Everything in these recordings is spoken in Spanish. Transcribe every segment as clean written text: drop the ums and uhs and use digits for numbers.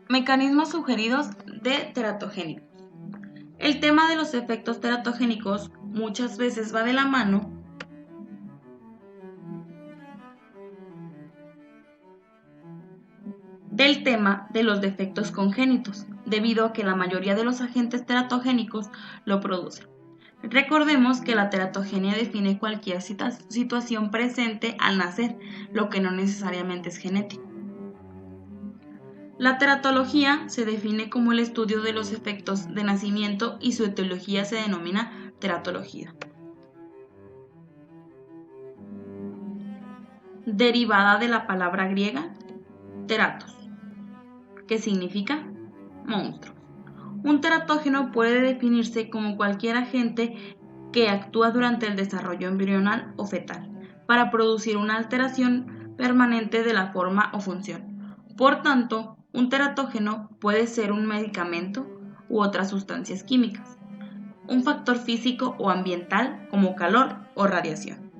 Mecanismos sugeridos de teratogénicos. El tema de los efectos teratogénicos muchas veces va de la mano del tema de los defectos congénitos, debido a que la mayoría de los agentes teratogénicos lo producen. Recordemos que la teratogenia define cualquier situación presente al nacer, lo que no necesariamente es genético. La teratología se define como el estudio de los efectos de nacimiento y su etiología se denomina teratología. Derivada de la palabra griega teratos, que significa monstruos. Un teratógeno puede definirse como cualquier agente que actúa durante el desarrollo embrional o fetal para producir una alteración permanente de la forma o función. Por tanto, un teratógeno puede ser un medicamento u otras sustancias químicas, un factor físico o ambiental como calor o radiación,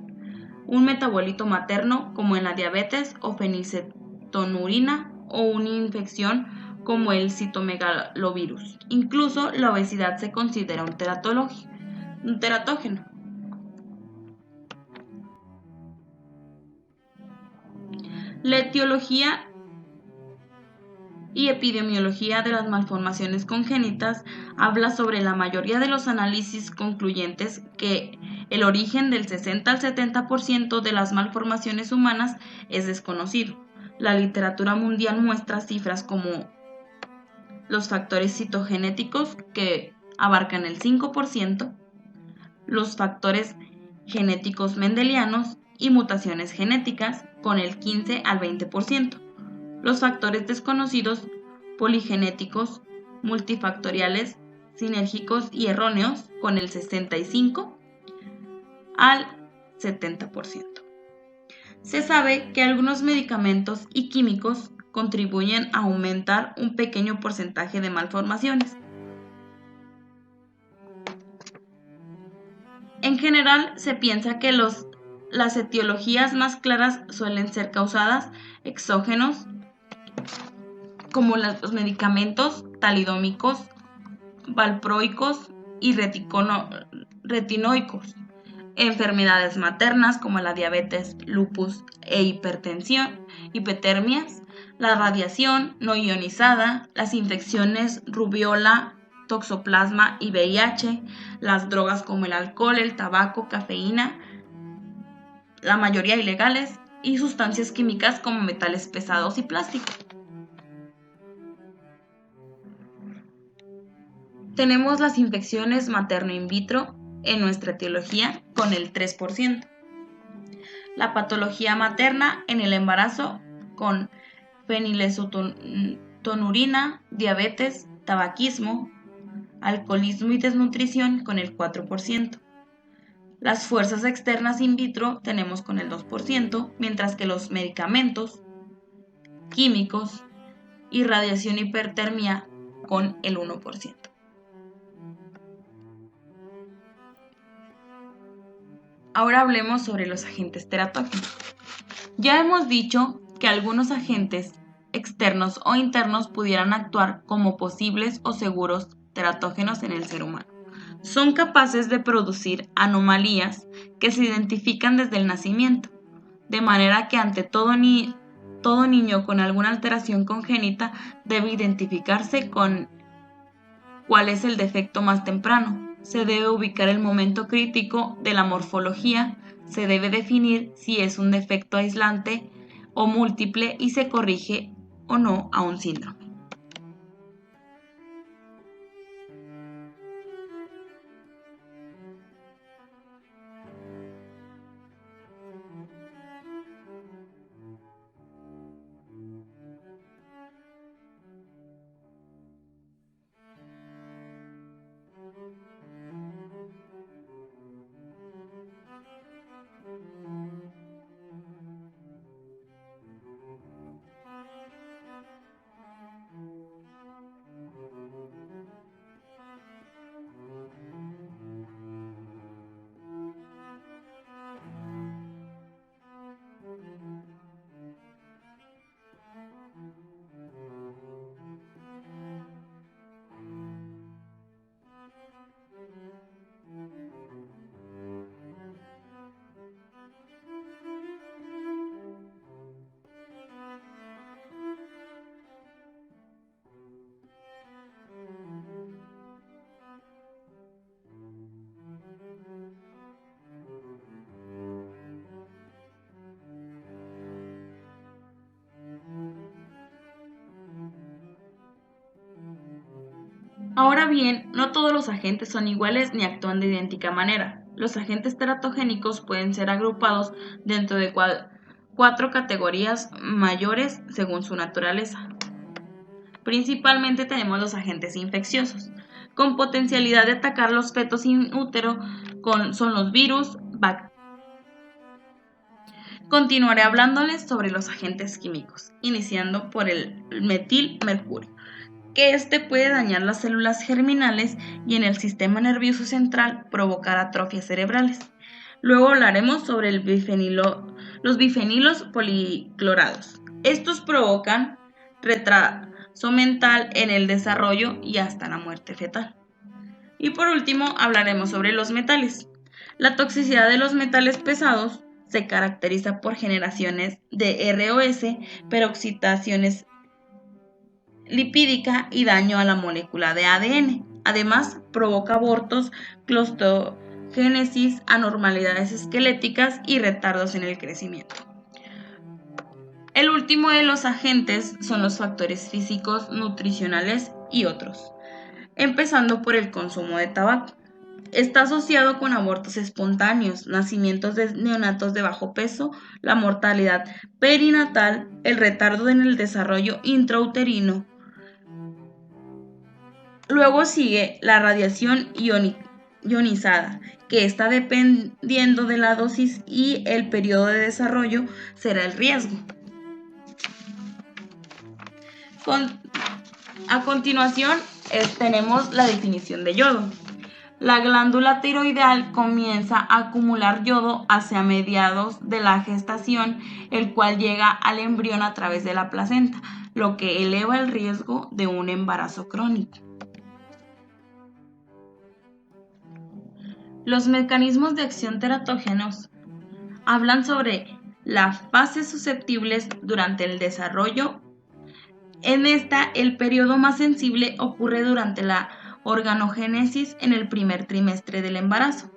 un metabolito materno como en la diabetes o fenilcetonurina o una infección como el citomegalovirus. Incluso la obesidad se considera un teratógeno. La etiología y epidemiología de las malformaciones congénitas habla sobre la mayoría de los análisis concluyentes que el origen del 60 al 70% de las malformaciones humanas es desconocido. La literatura mundial muestra cifras como los factores citogenéticos, que abarcan el 5%, los factores genéticos mendelianos y mutaciones genéticas, con el 15 al 20%. Los factores desconocidos, poligenéticos, multifactoriales, sinérgicos y erróneos, con el 65 al 70%. Se sabe que algunos medicamentos y químicos contribuyen a aumentar un pequeño porcentaje de malformaciones. En general, se piensa que las etiologías más claras suelen ser causadas exógenos, como los medicamentos talidómicos, valproicos y retinoicos, enfermedades maternas como la diabetes, lupus e hipotermias, la radiación no ionizada, las infecciones rubiola, toxoplasma y VIH, las drogas como el alcohol, el tabaco, cafeína, la mayoría ilegales, y sustancias químicas como metales pesados y plásticos. Tenemos las infecciones materno in vitro en nuestra etiología con el 3%. La patología materna en el embarazo con fenilcetonurina, diabetes, tabaquismo, alcoholismo y desnutrición con el 4%. Las fuerzas externas in vitro tenemos con el 2%, mientras que los medicamentos, químicos y radiación hipertermia con el 1%. Ahora hablemos sobre los agentes teratógenos. Ya hemos dicho que algunos agentes externos o internos pudieran actuar como posibles o seguros teratógenos en el ser humano. Son capaces de producir anomalías que se identifican desde el nacimiento, de manera que ante todo niño con alguna alteración congénita debe identificarse con cuál es el defecto más temprano. Se debe ubicar el momento crítico de la morfología, se debe definir si es un defecto aislante o múltiple y se corrige o no a un síndrome. Ahora bien, no todos los agentes son iguales ni actúan de idéntica manera. Los agentes teratogénicos pueden ser agrupados dentro de cuatro categorías mayores según su naturaleza. Principalmente tenemos los agentes infecciosos, con potencialidad de atacar los fetos in útero, son los virus, bacterias. Continuaré hablándoles sobre los agentes químicos, iniciando por el metilmercurio, que puede dañar las células germinales y en el sistema nervioso central provocar atrofias cerebrales. Luego hablaremos sobre los bifenilos policlorados. Estos provocan retraso mental en el desarrollo y hasta la muerte fetal. Y por último hablaremos sobre los metales. La toxicidad de los metales pesados se caracteriza por generaciones de ROS, peroxidaciones lipídica y daño a la molécula de ADN. Además, provoca abortos, clostogénesis, anormalidades esqueléticas y retardos en el crecimiento. El último de los agentes son los factores físicos, nutricionales y otros, empezando por el consumo de tabaco. Está asociado con abortos espontáneos, nacimientos de neonatos de bajo peso, la mortalidad perinatal, el retardo en el desarrollo intrauterino. Luego sigue la radiación ionizada, que está dependiendo de la dosis y el periodo de desarrollo será el riesgo. A continuación tenemos la definición de yodo. La glándula tiroideal comienza a acumular yodo hacia mediados de la gestación, el cual llega al embrión a través de la placenta, lo que eleva el riesgo de un embarazo crónico. Los mecanismos de acción teratógenos hablan sobre las fases susceptibles durante el desarrollo. En esta, el periodo más sensible ocurre durante la organogénesis en el primer trimestre del embarazo.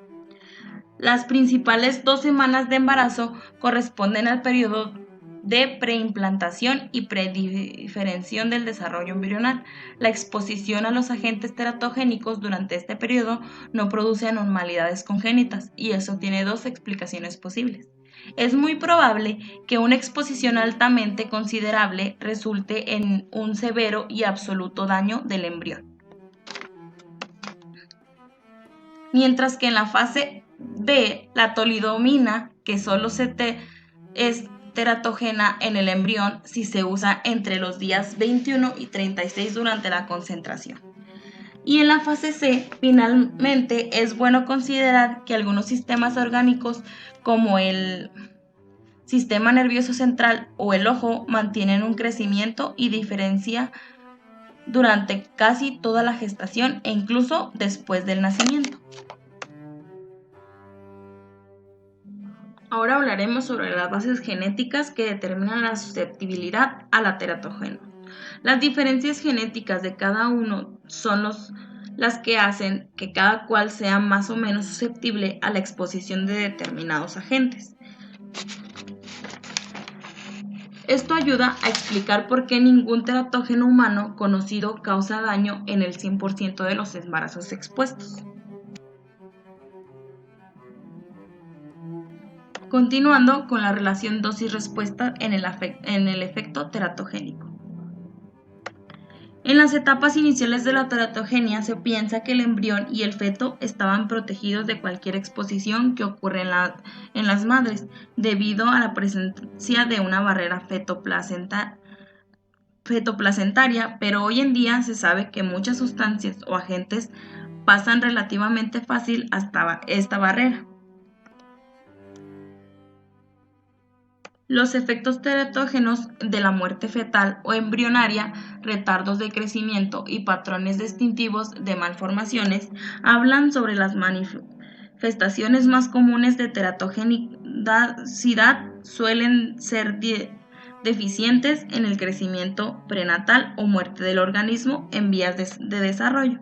Las principales 2 semanas de embarazo corresponden al periodo de preimplantación y prediferenciación del desarrollo embrional. La exposición a los agentes teratogénicos durante este periodo no produce anormalidades congénitas, y eso tiene 2 explicaciones posibles. Es muy probable que una exposición altamente considerable resulte en un severo y absoluto daño del embrión. Mientras que en la fase B, la talidomida, que solo es teratógena en el embrión si se usa entre los días 21 y 36 durante la concentración. Y en la fase C, finalmente, es bueno considerar que algunos sistemas orgánicos, como el sistema nervioso central o el ojo, mantienen un crecimiento y diferencia durante casi toda la gestación e incluso después del nacimiento. Ahora hablaremos sobre las bases genéticas que determinan la susceptibilidad a la teratogena. Las diferencias genéticas de cada uno son las que hacen que cada cual sea más o menos susceptible a la exposición de determinados agentes. Esto ayuda a explicar por qué ningún teratógeno humano conocido causa daño en el 100% de los embarazos expuestos. Continuando con la relación dosis-respuesta en el efecto teratogénico. En las etapas iniciales de la teratogenia se piensa que el embrión y el feto estaban protegidos de cualquier exposición que ocurre en las madres, debido a la presencia de una barrera fetoplacentaria, pero hoy en día se sabe que muchas sustancias o agentes pasan relativamente fácil hasta esta barrera. Los efectos teratógenos de la muerte fetal o embrionaria, retardos de crecimiento y patrones distintivos de malformaciones hablan sobre las manifestaciones más comunes de teratogenicidad. Suelen ser deficientes en el crecimiento prenatal o muerte del organismo en vías de desarrollo.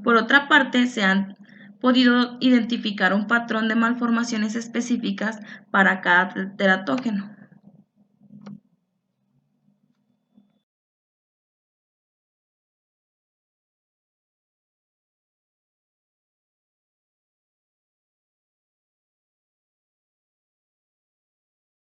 Por otra parte, se han podido identificar un patrón de malformaciones específicas para cada teratógeno.